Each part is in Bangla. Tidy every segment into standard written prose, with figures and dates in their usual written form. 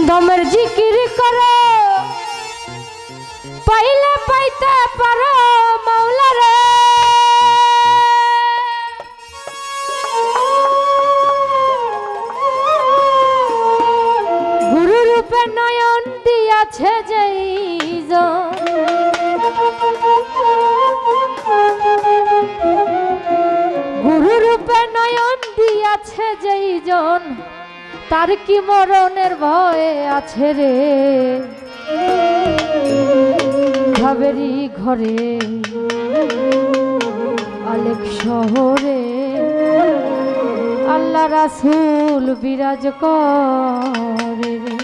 দমের জিকির করো পাইলে পাইতে পারো মাওলারে। গুরু রূপে নয়ন দিয়াছে যেই গুরু রূপে নয়ন দিয়াছে যেই জন, তার কি মরণের ভয়ে আছে রে। ভাবেরি ঘরে আলেক শহরে আল্লাহ রাসূল বিরাজ করে রে।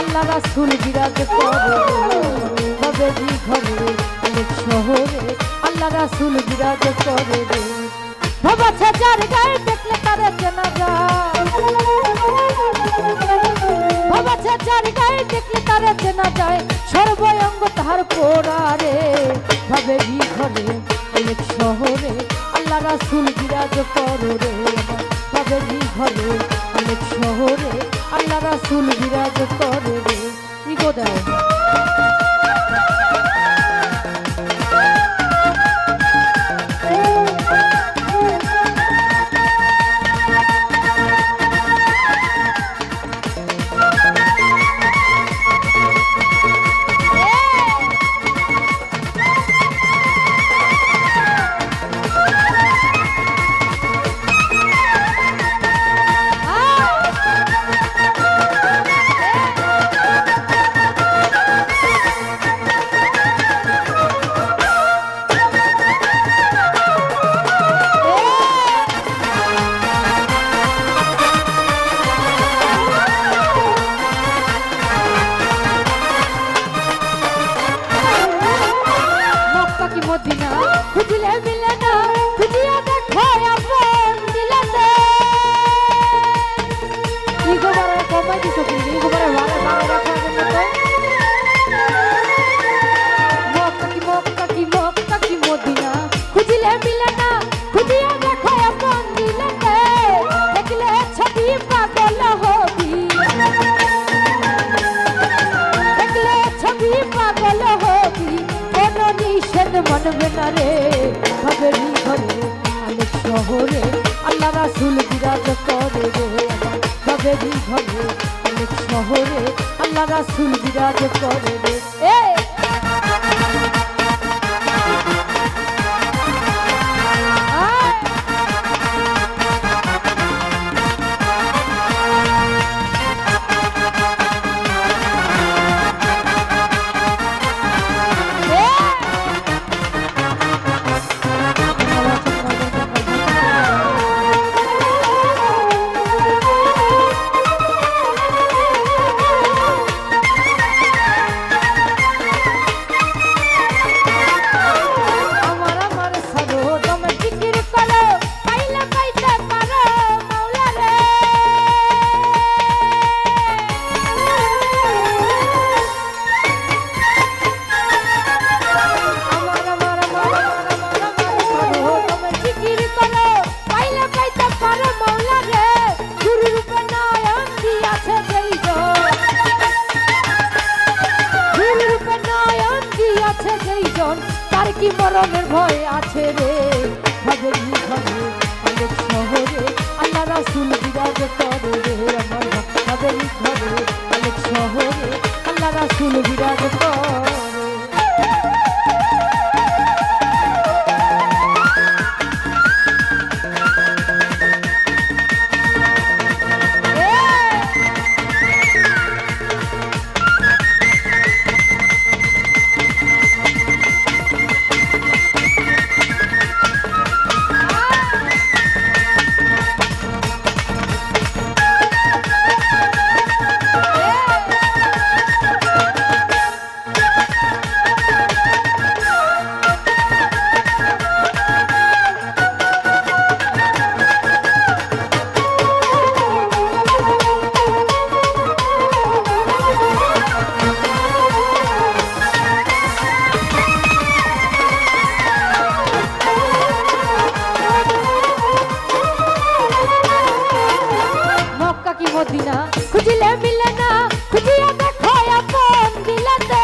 আল্লাহ রাসূল বিরাজ করে বাবেরি ঘরে অনেক শহরে আল্লাহ রাসূল বিরাজ করে রে। বাবা যার গায়ে দেখলে তারে চেনা যায়, বাবা যার গায়ে দেখলে তারে চেনা যায়, সর্বঙ্গ তাহার পোড়া রে। বাবেরি ঘরে অনেক শহরে আল্লাহ রাসূল বিরাজ করে রে। বাবেরি ঘরে অনেক শহরে আল্লাহ রাসূল বিরাজ করে রে। ইগো দেয় মদিনা খুঁজলে মিলে না, খুঁজিয়া দেখো আপন দিলাতে। ইগোবারে কমাই দিছো কিন্তু ইগোবারে ভালো ভালো রাখা জন্য মক্কা কি মদিনা খুঁজলে মিলে না, খুঁজিয়া দেখো আপন দিলাতে। দেখলে ছবি পাগল হবি, দেখলে ছবি পাগল হবি, মানবে না রে। বাবেরি ঘরে অনেক শহরে আল্লাহ রাসূল বিরাজ করে রে। বাবেরি ঘরে অনেক শহরে আল্লাহ রাসূল বিরাজ করে রে। মদিনা খুঁজিলে মিলে না, খুঁজিয়া দেখো আপন দিলেতে।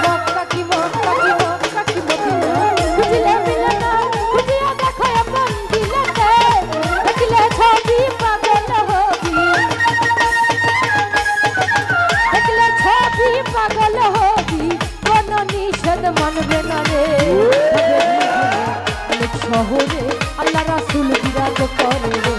মক্কা কি মক্কা কি মক্কা কি মদিনা খুঁজিলে মিলে না, খুঁজিয়া দেখো আপন দিলেতে। দেখলে ছবি পাগল হবি, দেখলে ছবি পাগল হবি, কোন নিষেধ মানবে না রে। অনেক শহরে আল্লাহ রাসূল বিরাজ করে রে।